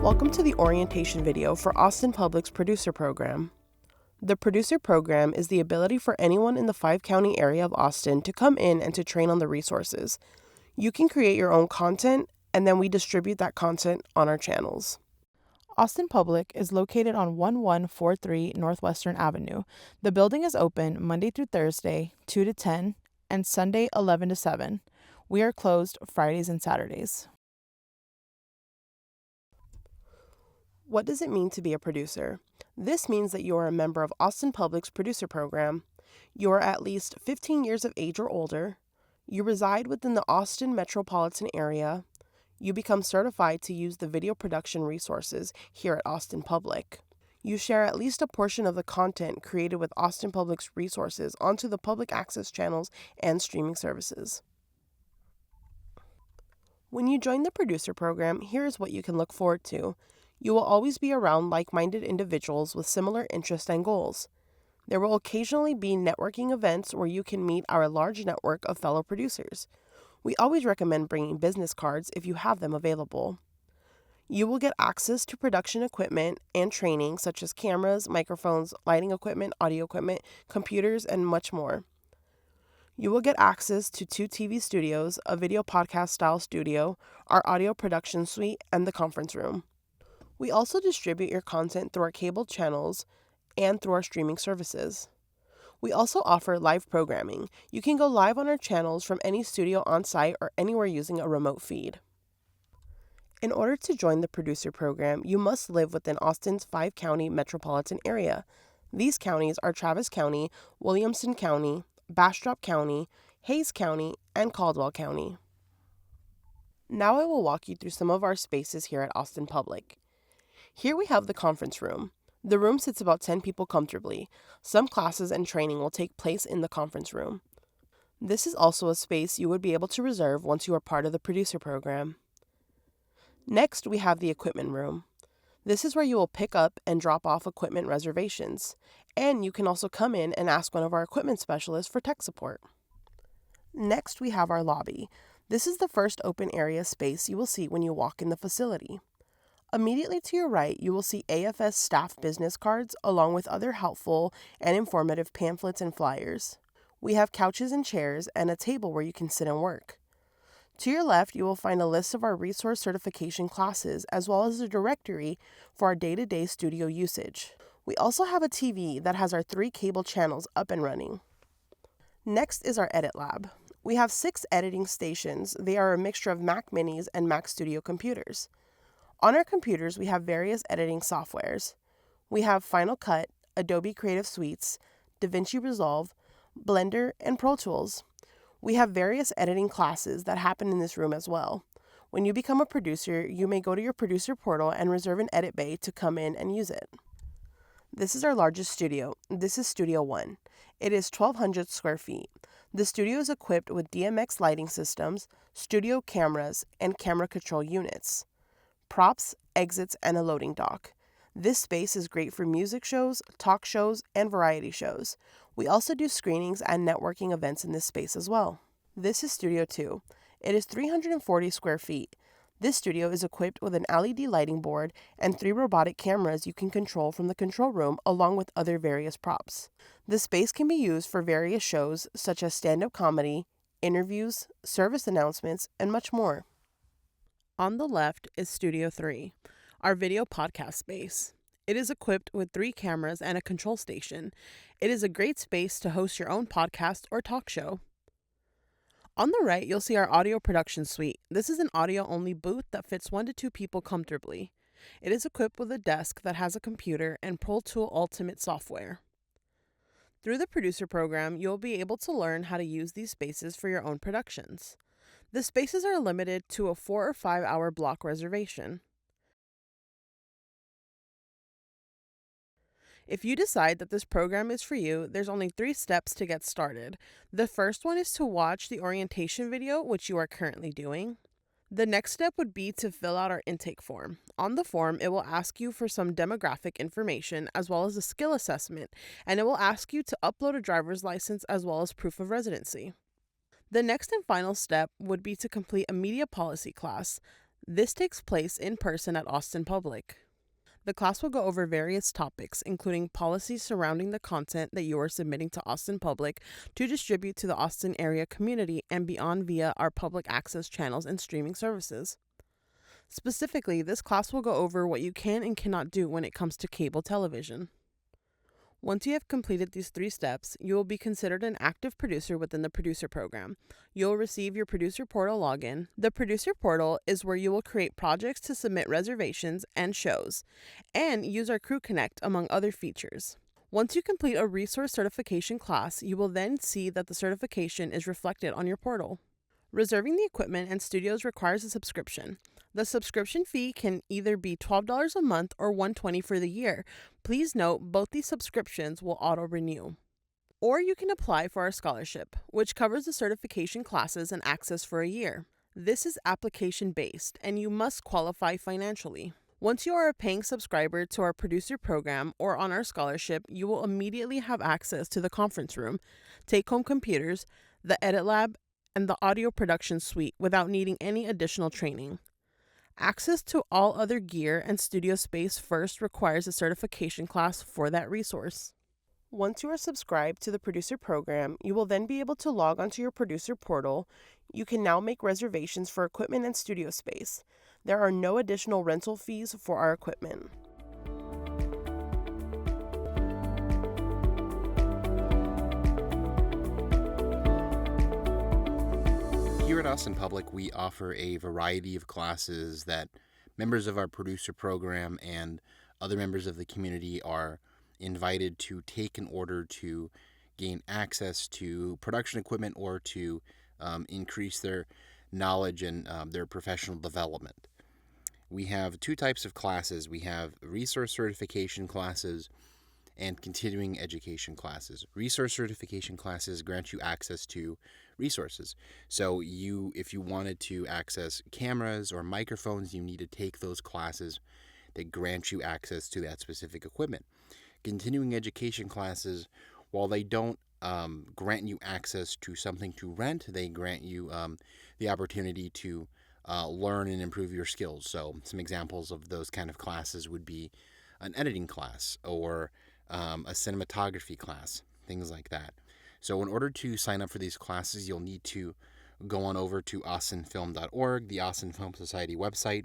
Welcome to the orientation video for Austin Public's producer program. The producer program is the ability for anyone in the 5-county area of Austin to come in and to train on the resources. You can create your own content, and then we distribute that content on our channels. Austin Public is located on 1143 Northwestern Avenue. The building is open Monday through Thursday, 2 to 10, and Sunday, 11 to 7. We are closed Fridays and Saturdays. What does it mean to be a producer? This means that you are a member of Austin Public's producer program. You are at least 15 years of age or older. You reside within the Austin metropolitan area. You become certified to use the video production resources here at Austin Public. You share at least a portion of the content created with Austin Public's resources onto the public access channels and streaming services. When you join the producer program, here is what you can look forward to. You will always be around like-minded individuals with similar interests and goals. There will occasionally be networking events where you can meet our large network of fellow producers. We always recommend bringing business cards if you have them available. You will get access to production equipment and training such as cameras, microphones, lighting equipment, audio equipment, computers, and much more. You will get access to 2 TV studios, a video podcast style studio, our audio production suite, and the conference room. We also distribute your content through our cable channels and through our streaming services. We also offer live programming. You can go live on our channels from any studio on site or anywhere using a remote feed. In order to join the producer program, you must live within Austin's 5-county metropolitan area. These counties are Travis County, Williamson County, Bastrop County, Hayes County, and Caldwell County. Now I will walk you through some of our spaces here at Austin Public. Here we have the conference room. The room sits about 10 people comfortably. Some classes and training will take place in the conference room. This is also a space you would be able to reserve once you are part of the producer program. Next, we have the equipment room. This is where you will pick up and drop off equipment reservations, and you can also come in and ask one of our equipment specialists for tech support. Next, we have our lobby. This is the first open area space you will see when you walk in the facility. Immediately to your right, you will see AFS staff business cards along with other helpful and informative pamphlets and flyers. We have couches and chairs and a table where you can sit and work. To your left, you will find a list of our resource certification classes as well as a directory for our day-to-day studio usage. We also have a TV that has our 3 cable channels up and running. Next is our edit lab. We have 6 editing stations. They are a mixture of Mac Minis and Mac Studio computers. On our computers, we have various editing softwares. We have Final Cut, Adobe Creative Suites, DaVinci Resolve, Blender, and Pro Tools. We have various editing classes that happen in this room as well. When you become a producer, you may go to your producer portal and reserve an edit bay to come in and use it. This is our largest studio. This is Studio 1. It is 1,200 square feet. The studio is equipped with DMX lighting systems, studio cameras, and camera control units, props, exits, and a loading dock. This space is great for music shows, talk shows, and variety shows. We also do screenings and networking events in this space as well. This is Studio 2. It is 340 square feet. This studio is equipped with an LED lighting board and 3 robotic cameras you can control from the control room along with other various props. The space can be used for various shows such as stand-up comedy, interviews, service announcements, and much more. On the left is Studio 3, our video podcast space. It is equipped with 3 cameras and a control station. It is a great space to host your own podcast or talk show. On the right, you'll see our audio production suite. This is an audio-only booth that fits 1 to 2 people comfortably. It is equipped with a desk that has a computer and Pro Tool Ultimate software. Through the producer program, you'll be able to learn how to use these spaces for your own productions. The spaces are limited to a 4 or 5 hour block reservation. If you decide that this program is for you, there's only 3 steps to get started. The first one is to watch the orientation video, which you are currently doing. The next step would be to fill out our intake form. On the form, it will ask you for some demographic information as well as a skill assessment, and it will ask you to upload a driver's license as well as proof of residency. The next and final step would be to complete a media policy class. This takes place in person at Austin Public. The class will go over various topics, including policies surrounding the content that you are submitting to Austin Public to distribute to the Austin area community and beyond via our public access channels and streaming services. Specifically, this class will go over what you can and cannot do when it comes to cable television. Once you have completed these 3 steps, you will be considered an active producer within the producer program. You'll receive your producer portal login. The producer portal is where you will create projects to submit reservations and shows, and use our Crew Connect, among other features. Once you complete a resource certification class, you will then see that the certification is reflected on your portal. Reserving the equipment and studios requires a subscription. The subscription fee can either be $12 a month or $120 for the year. Please note both these subscriptions will auto-renew. Or you can apply for our scholarship, which covers the certification classes and access for a year. This is application-based, and you must qualify financially. Once you are a paying subscriber to our producer program or on our scholarship, you will immediately have access to the conference room, take-home computers, the edit lab, and the audio production suite without needing any additional training. Access to all other gear and studio space first requires a certification class for that resource. Once you are subscribed to the producer program, you will then be able to log onto your producer portal. You can now make reservations for equipment and studio space. There are no additional rental fees for our equipment. Here at Austin Public, we offer a variety of classes that members of our producer program and other members of the community are invited to take in order to gain access to production equipment or to increase their knowledge and their professional development. We have 2 types of classes. We have resource certification classes and continuing education classes. Resource certification classes grant you access to resources. So if you wanted to access cameras or microphones, you need to take those classes that grant you access to that specific equipment. Continuing education classes, while they don't grant you access to something to rent, they grant you the opportunity to learn and improve your skills. So some examples of those kind of classes would be an editing class or a cinematography class, things like that. So in order to sign up for these classes, you'll need to go on over to austinfilm.org, the Austin Film Society website.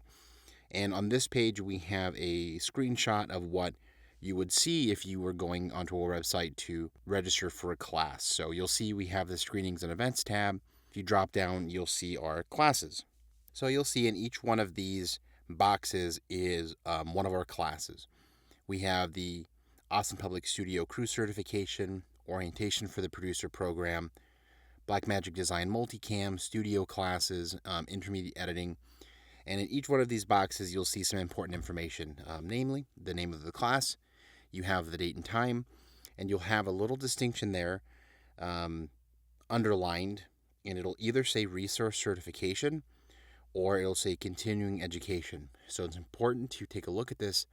And on this page, we have a screenshot of what you would see if you were going onto our website to register for a class. So you'll see we have the Screenings and Events tab. If you drop down, you'll see our classes. So you'll see in each one of these boxes is one of our classes. We have the Austin Public Studio Crew Certification, Orientation for the Producer Program, Blackmagic Design Multicam, Studio Classes, Intermediate Editing, and in each one of these boxes you'll see some important information, namely the name of the class, you have the date and time, and you'll have a little distinction there underlined, and it'll either say Resource Certification or it'll say Continuing Education. So it's important to take a look at this,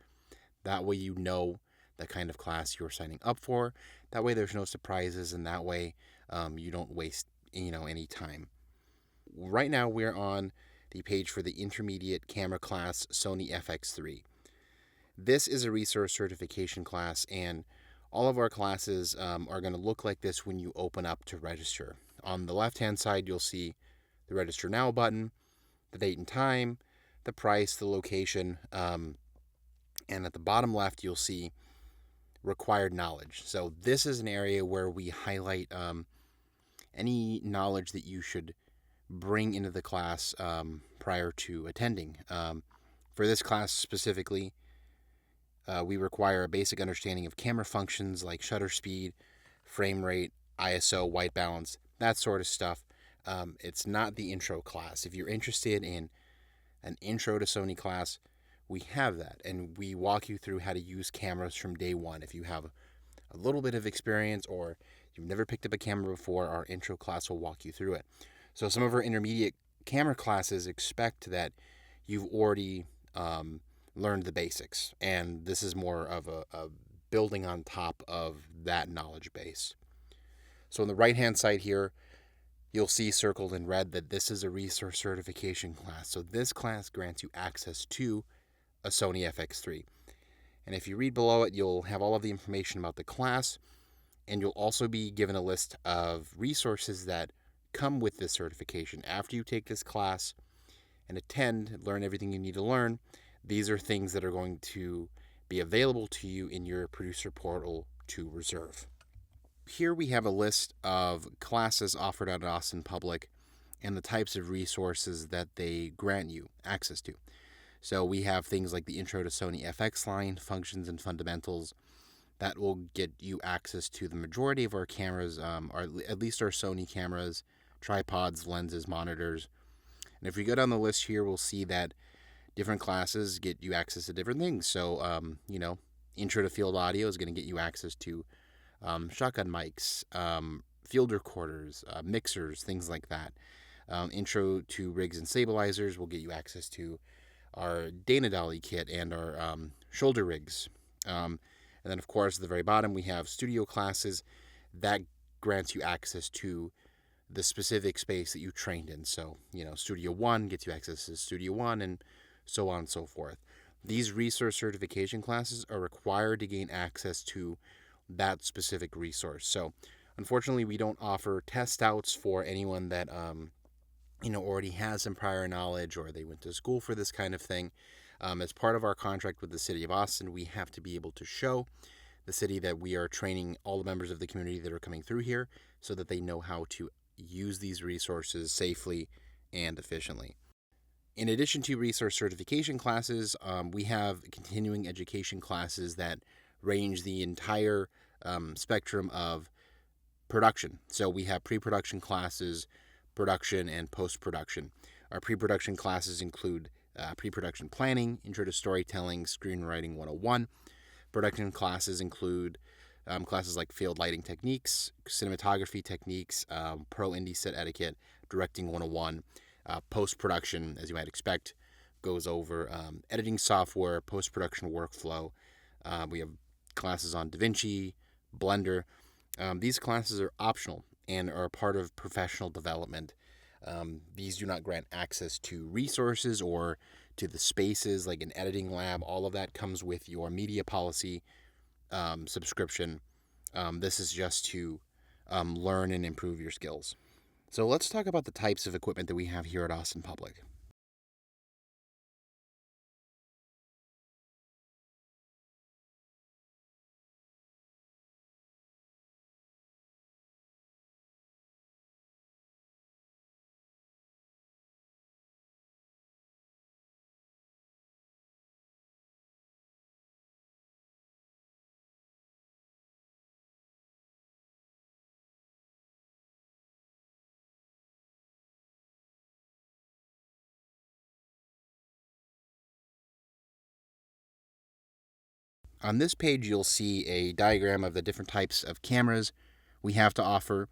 that way you know the kind of class you're signing up for. That way there's no surprises, and that way you don't waste any time. Right now we're on the page for the intermediate camera class Sony FX3. This is a resource certification class, and all of our classes are going to look like this when you open up to register. On the left hand side you'll see the Register Now button, the date and time, the price, the location, and at the bottom left you'll see required knowledge. So this is an area where we highlight any knowledge that you should bring into the class prior to attending. For this class specifically, we require a basic understanding of camera functions like shutter speed, frame rate, ISO, white balance, that sort of stuff. It's not the intro class. If you're interested in an intro to Sony class, we have that, and we walk you through how to use cameras from day one. If you have a little bit of experience or you've never picked up a camera before, our intro class will walk you through it. So some of our intermediate camera classes expect that you've already learned the basics, and this is more of a building on top of that knowledge base. So on the right hand side here, you'll see circled in red that this is a resource certification class. So this class grants you access to a Sony FX3. And if you read below it, you'll have all of the information about the class, and you'll also be given a list of resources that come with this certification. After you take this class and learn everything you need to learn, these are things that are going to be available to you in your producer portal to reserve. Here we have a list of classes offered at Austin Public and the types of resources that they grant you access to. So we have things like the Intro to Sony FX line, Functions and Fundamentals. That will get you access to the majority of our cameras, or at least our Sony cameras, tripods, lenses, monitors. And if we go down the list here, we'll see that different classes get you access to different things. So, Intro to Field Audio is going to get you access to shotgun mics, field recorders, mixers, things like that. Intro to Rigs and Stabilizers will get you access to our Dana Dolly kit and our shoulder rigs. And then, of course, at the very bottom, we have studio classes that grants you access to the specific space that you trained in. So, Studio One gets you access to Studio One and so on and so forth. These resource certification classes are required to gain access to that specific resource. So, unfortunately, we don't offer test outs for anyone that already has some prior knowledge or they went to school for this kind of thing. As part of our contract with the city of Austin, we have to be able to show the city that we are training all the members of the community that are coming through here so that they know how to use these resources safely and efficiently. In addition to resource certification classes, we have continuing education classes that range the entire spectrum of production. So we have pre-production classes, production, and post-production. Our pre-production classes include pre-production planning, intro to storytelling, screenwriting 101. Production classes include classes like field lighting techniques, cinematography techniques, pro indie set etiquette, directing 101. Post-production, as you might expect, goes over editing software, post-production workflow. We have classes on DaVinci, Blender. These classes are optional and are a part of professional development. These do not grant access to resources or to the spaces like an editing lab. All of that comes with your media policy subscription. This is just to learn and improve your skills. So let's talk about the types of equipment that we have here at Austin Public. On this page, you'll see a diagram of the different types of cameras we have to offer.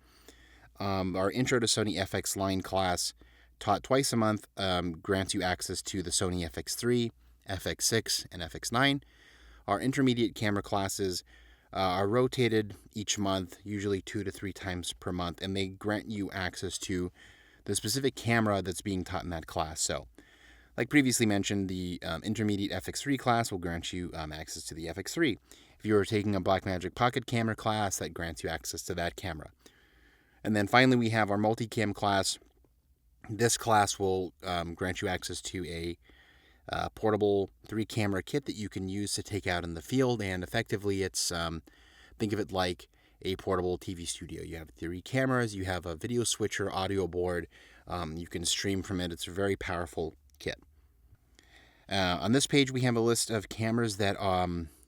Our Intro to Sony FX line class, taught twice a month, grants you access to the Sony FX3, FX6, and FX9. Our intermediate camera classes are rotated each month, usually 2 to 3 times per month, and they grant you access to the specific camera that's being taught in that class. So, like previously mentioned, the intermediate FX3 class will grant you access to the FX3. If you are taking a Blackmagic Pocket Camera class, that grants you access to that camera. And then finally, we have our multicam class. This class will grant you access to a portable 3-camera kit that you can use to take out in the field, and effectively it's, think of it like a portable TV studio. You have 3 cameras, you have a video switcher, audio board, you can stream from it. It's a very powerful kit. On this page, we have a list of cameras that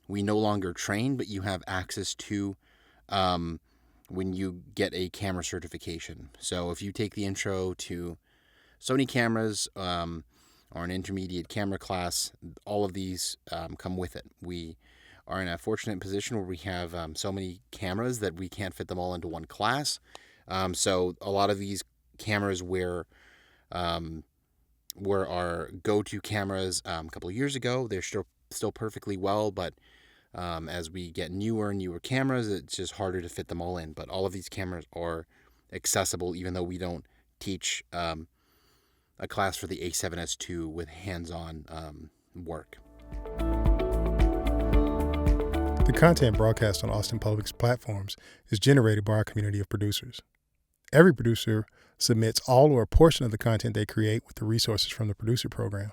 we no longer train, but you have access to when you get a camera certification. So if you take the intro to Sony cameras or an intermediate camera class, all of these come with it. We are in a fortunate position where we have so many cameras that we can't fit them all into one class. So a lot of these cameras were our go-to cameras a couple of years ago. They're still perfectly well, but as we get newer and newer cameras, it's just harder to fit them all in. But all of these cameras are accessible, even though we don't teach a class for the A7S2 with hands-on work. The content broadcast on Austin Public's platforms is generated by our community of producers. Every producer submits all or a portion of the content they create with the resources from the producer program.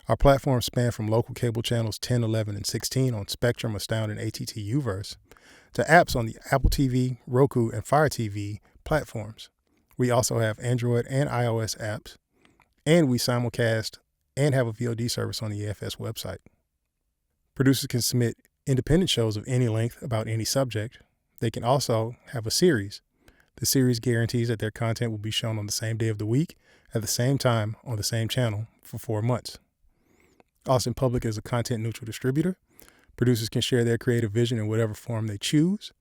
Our platforms span from local cable channels 10, 11, and 16 on Spectrum, Astound, and ATT Uverse to apps on the Apple TV, Roku, and Fire TV platforms. We also have Android and iOS apps, and we simulcast and have a VOD service on the AFS website. Producers can submit independent shows of any length about any subject. They can also have a series. The series guarantees that their content will be shown on the same day of the week at the same time on the same channel for 4 months. Austin Public is a content-neutral distributor. Producers can share their creative vision in whatever form they choose.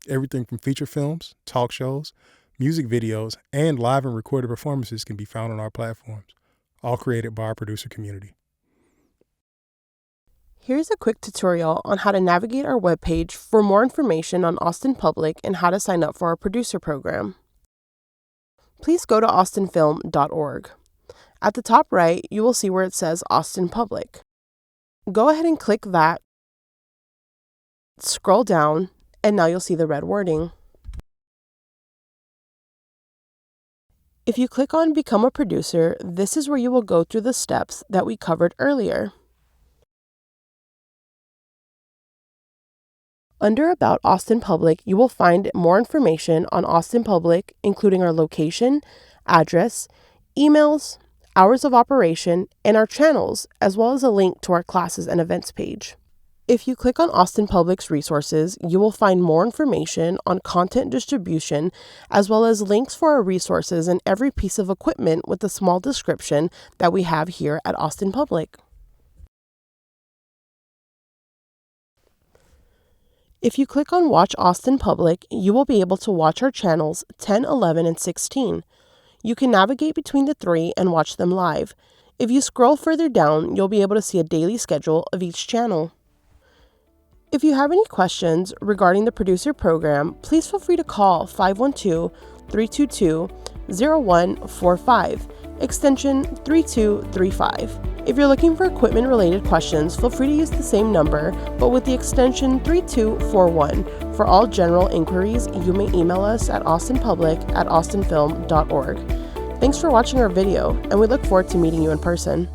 Everything from feature films, talk shows, music videos, and live and recorded performances can be found on our platforms, all created by our producer community. Here's a quick tutorial on how to navigate our webpage for more information on Austin Public and how to sign up for our producer program. Please go to austinfilm.org. At the top right, you will see where it says Austin Public. Go ahead and click that, scroll down, and now you'll see the red wording. If you click on Become a Producer, this is where you will go through the steps that we covered earlier. Under About Austin Public, you will find more information on Austin Public, including our location, address, emails, hours of operation, and our channels, as well as a link to our classes and events page. If you click on Austin Public's resources, you will find more information on content distribution, as well as links for our resources and every piece of equipment with a small description that we have here at Austin Public. If you click on Watch Austin Public, you will be able to watch our channels 10, 11, and 16. You can navigate between the three and watch them live. If you scroll further down, you'll be able to see a daily schedule of each channel. If you have any questions regarding the producer program, please feel free to call 512-322-0145, extension 3235. If you're looking for equipment-related questions, feel free to use the same number, but with the extension 3241. For all general inquiries, you may email us at austinpublic@austinfilm.org. Thanks for watching our video, and we look forward to meeting you in person.